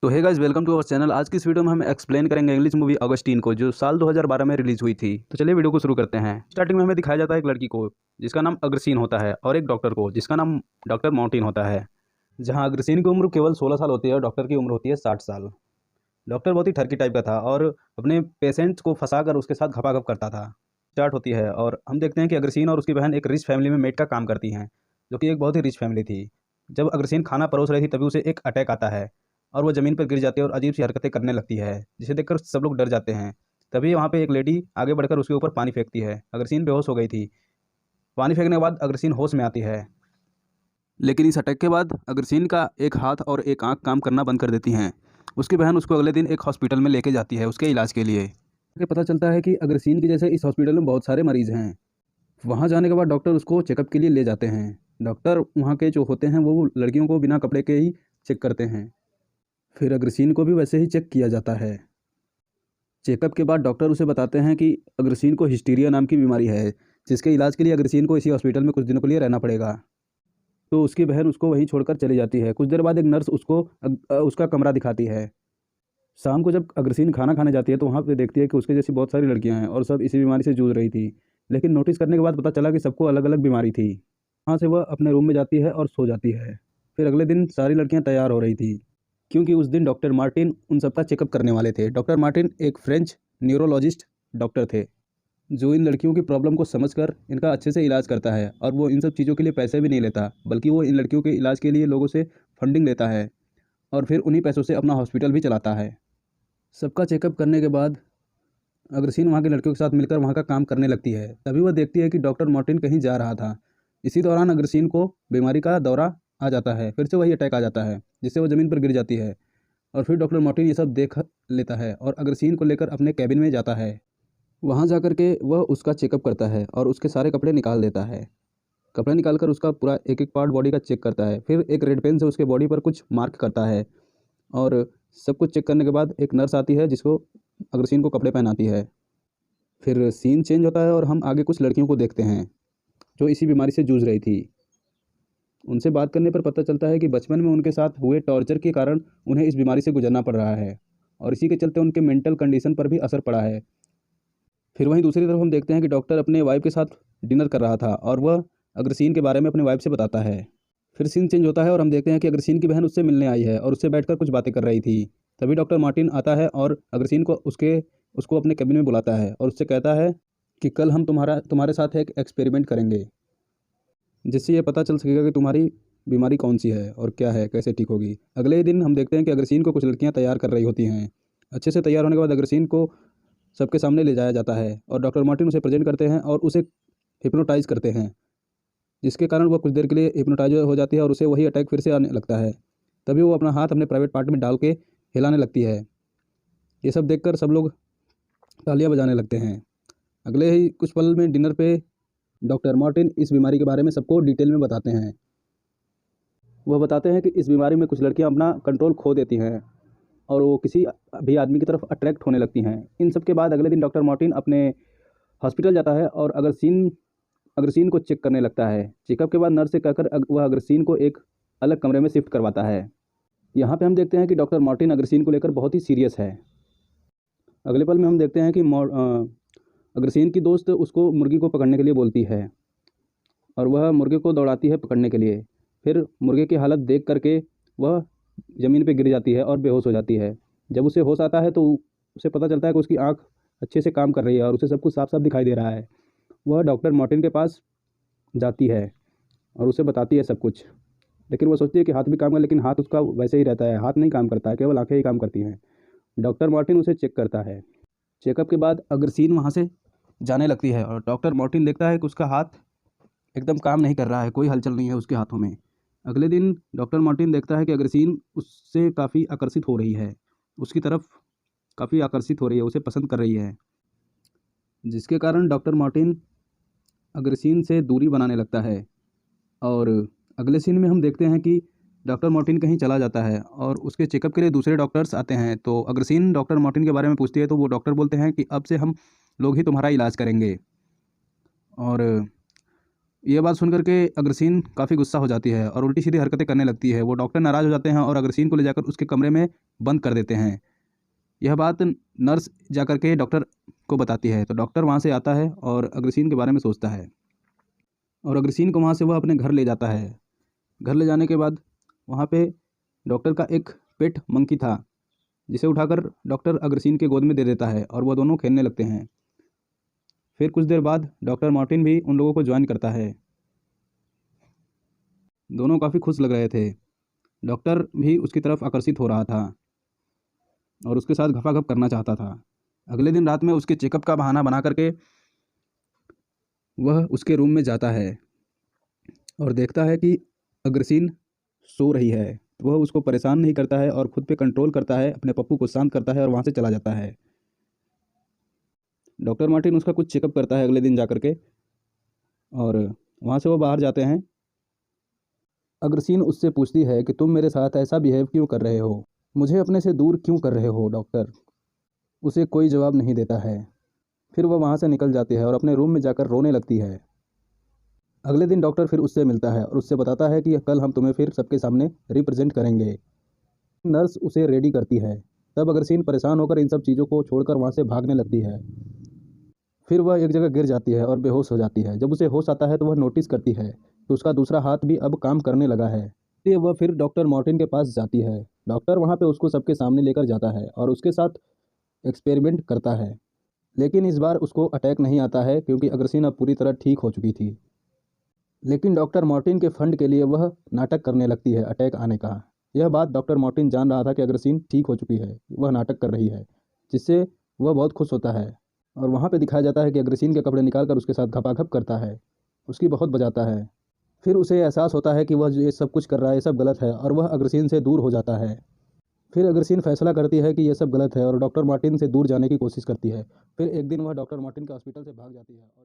तो hey guys, welcome to our channel. आज की इस वीडियो में हम एक्सप्लेन करेंगे इंग्लिश मूवी ऑगस्टीन को, जो साल 2012 में रिलीज हुई थी। तो चलिए वीडियो को शुरू करते हैं। स्टार्टिंग में हमें दिखाया जाता है एक लड़की को जिसका नाम अग्रसीन होता है और एक डॉक्टर को जिसका नाम डॉक्टर मार्टिन होता है। जहाँ अग्रसीन की उम्र केवल 16 साल होती है और डॉक्टर की उम्र होती है 60 साल। डॉक्टर बहुत ही ठरकी टाइप का था और अपने पेशेंट्स को फंसा कर उसके साथ घपाघप करता था। स्टार्ट होती है और हम देखते हैं कि अग्रसीन और उसकी बहन एक रिच फैमिली में मेड का काम करती हैं, जो कि एक बहुत ही रिच फैमिली थी। जब अग्रसीन खाना परोस रही थी तभी उसे एक अटैक आता है और वो ज़मीन पर गिर जाती है और अजीब सी हरकतें करने लगती है, जिसे देखकर सब लोग डर जाते हैं। तभी वहाँ पे एक लेडी आगे बढ़कर उसके ऊपर पानी फेंकती है। अग्रसीन बेहोश हो गई थी। पानी फेंकने के बाद अग्रसीन होश में आती है, लेकिन इस अटैक के बाद अग्रसीन का एक हाथ और एक आंख काम करना बंद कर देती हैं। उसकी बहन उसको अगले दिन एक हॉस्पिटल में लेके जाती है उसके इलाज के लिए। पता चलता है कि अग्रसीन की जैसे इस हॉस्पिटल में बहुत सारे मरीज़ हैं। वहाँ जाने के बाद डॉक्टर उसको चेकअप के लिए ले जाते हैं। डॉक्टर वहाँ के जो होते हैं वो लड़कियों को बिना कपड़े के ही चेक करते हैं। फिर अग्रसीन को भी वैसे ही चेक किया जाता है। चेकअप के बाद डॉक्टर उसे बताते हैं कि अग्रसीन को हिस्टीरिया नाम की बीमारी है, जिसके इलाज के लिए अग्रसीन को इसी हॉस्पिटल में कुछ दिनों के लिए रहना पड़ेगा। तो उसकी बहन उसको वहीं छोड़कर चली जाती है। कुछ देर बाद एक नर्स उसको उसका कमरा दिखाती है। शाम को जब अग्रसीन खाना खाने जाती है तो वहाँ पे देखती है कि उसके जैसी बहुत सारी लड़कियाँ हैं और सब इसी बीमारी से जूझ रही थी। लेकिन नोटिस करने के बाद पता चला कि सबको अलग अलग बीमारी थी। वहाँ से वह अपने रूम में जाती है और सो जाती है। फिर अगले दिन सारी लड़कियाँ तैयार हो रही थी, क्योंकि उस दिन डॉक्टर मार्टिन उन सबका चेकअप करने वाले थे। डॉक्टर मार्टिन एक फ्रेंच न्यूरोलॉजिस्ट डॉक्टर थे, जो इन लड़कियों की प्रॉब्लम को समझकर इनका अच्छे से इलाज करता है। और वो इन सब चीज़ों के लिए पैसे भी नहीं लेता, बल्कि वो इन लड़कियों के इलाज के लिए लोगों से फंडिंग लेता है और फिर उन्हीं पैसों से अपना हॉस्पिटल भी चलाता है। सबका चेकअप करने के बाद अग्रसीन वहाँ की लड़कियों के साथ मिलकर वहाँ का काम करने लगती है। तभी वह देखती है कि डॉक्टर मार्टिन कहीं जा रहा था। इसी दौरान अग्रसीन को बीमारी का दौरा आ जाता है। फिर से वही अटैक आ जाता है, जिससे वो ज़मीन पर गिर जाती है। और फिर डॉक्टर मार्टिन ये सब देख लेता है और अग्रसीन को लेकर अपने कैबिन में जाता है। वहाँ जाकर के वह उसका चेकअप करता है और उसके सारे कपड़े निकाल देता है। कपड़े निकालकर उसका पूरा एक एक पार्ट बॉडी का चेक करता है। फिर एक रेड पेन से उसके बॉडी पर कुछ मार्क करता है और सब कुछ चेक करने के बाद एक नर्स आती है जिसको अग्रसीन को कपड़े पहनाती है। फिर सीन चेंज होता है और हम आगे कुछ लड़कियों को देखते हैं जो इसी बीमारी से जूझ रही थी। उनसे बात करने पर पता चलता है कि बचपन में उनके साथ हुए टॉर्चर के कारण उन्हें इस बीमारी से गुजरना पड़ रहा है और इसी के चलते उनके मेंटल कंडीशन पर भी असर पड़ा है। फिर वहीं दूसरी तरफ हम देखते हैं कि डॉक्टर अपने वाइफ के साथ डिनर कर रहा था और वह अग्रसीन के बारे में अपने वाइफ से बताता है। फिर सीन चेंज होता है और हम देखते हैं कि अग्रसीन की बहन उससे मिलने आई है और उससे बैठकर कुछ बातें कर रही थी। तभी डॉक्टर मार्टिन आता है और अग्रसीन को उसको अपने कैबिन में बुलाता है और उससे कहता है कि कल हम तुम्हारे साथ एक एक्सपेरिमेंट करेंगे, जिससे ये पता चल सकेगा कि तुम्हारी बीमारी कौन सी है और क्या है, कैसे ठीक होगी। अगले ही दिन हम देखते हैं कि अग्रसीन को कुछ लड़कियां तैयार कर रही होती हैं। अच्छे से तैयार होने के बाद अग्रसीन को सबके सामने ले जाया जाता है और डॉक्टर मार्टिन उसे प्रेजेंट करते हैं और उसे हिप्नोटाइज करते हैं, जिसके कारण वह कुछ देर के लिए हिप्नोटाइज हो जाती है और उसे वही अटैक फिर से आने लगता है। तभी वो अपना हाथ अपने प्राइवेट पार्ट में डाल के हिलाने लगती है। ये सब देखकर सब लोग तालियां बजाने लगते हैं। अगले ही कुछ पल में डिनर पे डॉक्टर मार्टिन इस बीमारी के बारे में सबको डिटेल में बताते हैं। वह बताते हैं कि इस बीमारी में कुछ लड़कियां अपना कंट्रोल खो देती हैं और वो किसी भी आदमी की तरफ अट्रैक्ट होने लगती हैं। इन सब के बाद अगले दिन डॉक्टर मार्टिन अपने हॉस्पिटल जाता है और अग्रसीन को चेक करने लगता है। चेकअप के बाद नर्स से कहकर वह अग्रसीन को एक अलग कमरे में शिफ्ट करवाता है। यहाँ पे हम देखते हैं कि डॉक्टर मार्टिन अग्रसीन को लेकर बहुत ही सीरियस है। अगले पल में हम देखते हैं कि अग्रसीन की दोस्त उसको मुर्गी को पकड़ने के लिए बोलती है और वह मुर्गे को दौड़ाती है पकड़ने के लिए। फिर मुर्गे की हालत देख करके वह ज़मीन पर गिर जाती है और बेहोश हो जाती है। जब उसे होश आता है तो उसे पता चलता है कि उसकी आँख अच्छे से काम कर रही है और उसे सब कुछ साफ साफ दिखाई दे रहा है। वह डॉक्टर मार्टिन के पास जाती है और उसे बताती है सब कुछ, लेकिन वो सोचती है कि हाथ भी काम कर, लेकिन हाथ उसका वैसे ही रहता है, हाथ नहीं काम करता है, केवल आंखें ही काम करती हैं। डॉक्टर मार्टिन उसे चेक करता है। चेकअप के बाद अग्रसीन वहाँ से जाने लगती है और डॉक्टर मार्टिन देखता है कि उसका हाथ एकदम काम नहीं कर रहा है, कोई हलचल नहीं है उसके हाथों में। अगले दिन डॉक्टर मार्टिन देखता है कि अग्रसीन उससे काफ़ी आकर्षित हो रही है, उसकी तरफ काफ़ी आकर्षित हो रही है, उसे पसंद कर रही है, जिसके कारण डॉक्टर मार्टिन अग्रसीन से दूरी बनाने लगता है। और अगले सीन में हम देखते हैं कि डॉक्टर मार्टिन कहीं चला जाता है और उसके चेकअप के लिए दूसरे डॉक्टर्स आते हैं। तो अग्रसीन डॉक्टर मार्टिन के बारे में पूछती है तो वो डॉक्टर बोलते हैं कि अब से हम लोग ही तुम्हारा इलाज करेंगे। और ये बात सुनकर के अग्रसेन काफ़ी गुस्सा हो जाती है और उल्टी सीधी हरकतें करने लगती है। वो डॉक्टर नाराज़ हो जाते हैं और अग्रसेन को ले जाकर उसके कमरे में बंद कर देते हैं। यह बात नर्स जाकर के डॉक्टर को बताती है, तो डॉक्टर वहाँ से आता है और अग्रसेन के बारे में सोचता है और अग्रसेन को वहाँ से वह अपने घर ले जाता है। घर ले जाने के बाद वहाँ पे डॉक्टर का एक पेट मंकी था, जिसे उठाकर डॉक्टर अग्रसेन के गोद में दे देता है और वह दोनों खेलने लगते हैं। फिर कुछ देर बाद डॉक्टर मार्टिन भी उन लोगों को ज्वाइन करता है। दोनों काफ़ी खुश लग रहे थे। डॉक्टर भी उसकी तरफ आकर्षित हो रहा था और उसके साथ घपाघप करना चाहता था। अगले दिन रात में उसके चेकअप का बहाना बना करके वह उसके रूम में जाता है और देखता है कि अग्रसेन सो रही है। तो वह उसको परेशान नहीं करता है और खुद पे कंट्रोल करता है, अपने पप्पू को शांत करता है और वहाँ से चला जाता है। डॉक्टर मार्टिन उसका कुछ चेकअप करता है अगले दिन जा कर के और वहाँ से वो बाहर जाते हैं। अग्रसेन उससे पूछती है कि तुम मेरे साथ ऐसा बिहेव क्यों कर रहे हो, मुझे अपने से दूर क्यों कर रहे हो डॉक्टर। उसे कोई जवाब नहीं देता है। फिर वह वहाँ से निकल जाती है और अपने रूम में जाकर रोने लगती है। अगले दिन डॉक्टर फिर उससे मिलता है और उससे बताता है कि कल हम तुम्हें फिर सबके सामने रिप्रेजेंट करेंगे। नर्स उसे रेडी करती है। तब अग्रसेन परेशान होकर इन सब चीज़ों को छोड़कर वहाँ से भागने लगती है। फिर वह एक जगह गिर जाती है और बेहोश हो जाती है। जब उसे होश आता है तो वह नोटिस करती है कि उसका दूसरा हाथ भी अब काम करने लगा है। इसलिए वह फिर डॉक्टर मार्टिन के पास जाती है। डॉक्टर वहाँ पे उसको सबके सामने लेकर जाता है और उसके साथ एक्सपेरिमेंट करता है। लेकिन इस बार उसको अटैक नहीं आता है क्योंकि अग्रसेन अब पूरी तरह ठीक हो चुकी थी। लेकिन डॉक्टर मार्टिन के फंड के लिए वह नाटक करने लगती है अटैक आने का। यह बात डॉक्टर मार्टिन जान रहा था कि अग्रसेन ठीक हो चुकी है, वह नाटक कर रही है, जिससे वह बहुत खुश होता है। और वहाँ पे दिखाया जाता है कि अग्रसेन के कपड़े निकालकर उसके साथ घपाघप करता है, उसकी बहुत बजाता है। फिर उसे एहसास होता है कि वह जो ये सब कुछ कर रहा है ये सब गलत है और वह अग्रसेन से दूर हो जाता है। फिर अग्रसेन फैसला करती है कि यह सब गलत है और डॉक्टर मार्टिन से दूर जाने की कोशिश करती है। फिर एक दिन वह डॉक्टर मार्टिन के हॉस्पिटल से भाग जाती है और